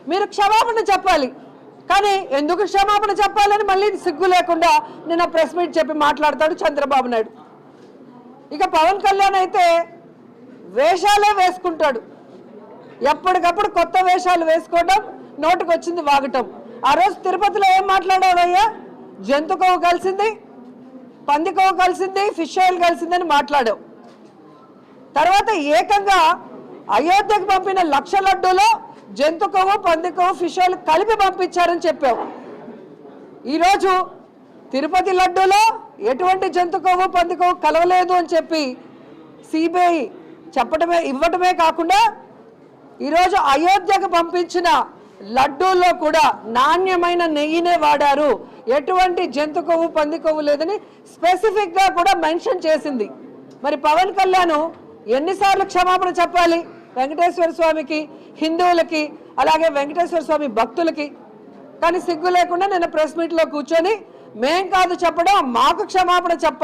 మీరు క్షమాపణ చెప్పాలి. కానీ ఎందుకు క్షమాపణ చెప్పాలని మళ్ళీ సిగ్గు లేకుండా నిన్న ప్రెస్ మీట్ చెప్పి మాట్లాడతాడు చంద్రబాబు నాయుడు. ఇక పవన్ కళ్యాణ్ అయితే వేషాలే వేసుకుంటాడు. ఎప్పటికప్పుడు కొత్త వేషాలు వేసుకోవడం, నోటుకు వచ్చింది వాగటం. ఆ రోజు తిరుపతిలో ఏం మాట్లాడావయ్యా? జంతు కొవ్వు కలిసింది, పంది కొవ్వు కలిసింది, ఫిష్ ఆయిల్ కలిసిందని మాట్లాడావు. తర్వాత ఏకంగా అయోధ్యకు పంపిన 1,00,000 లడ్డూలో జంతు కొవ్వు, పంది కొవ్వు, ఫిష్ ఆయిల్ కలిపి పంపించారని చెప్పావు. ఈరోజు తిరుపతి లడ్డూలో ఎటువంటి జంతు కొవ్వు, పంది కొవ్వు కలవలేదు అని చెప్పి సిబిఐ ఇవ్వటమే కాకుండా ఈరోజు అయోధ్యకు పంపించిన లడ్డూల్లో కూడా నాణ్యమైన నెయ్యినే వాడారు, ఎటువంటి జంతు కొవ్వు, పంది కొవ్వు లేదని స్పెసిఫిక్గా కూడా మెన్షన్ చేసింది. మరి పవన్ కళ్యాణ్ ఎన్నిసార్లు క్షమాపణ చెప్పాలి వెంకటేశ్వర స్వామికి, హిందువులకి, అలాగే వెంకటేశ్వర స్వామి భక్తులకి? కానీ సిగ్గు లేకుండా నిన్న ప్రెస్ మీట్లో కూర్చొని మేం కాదు చెప్పడం, మాకు క్షమాపణ చెప్పాలి.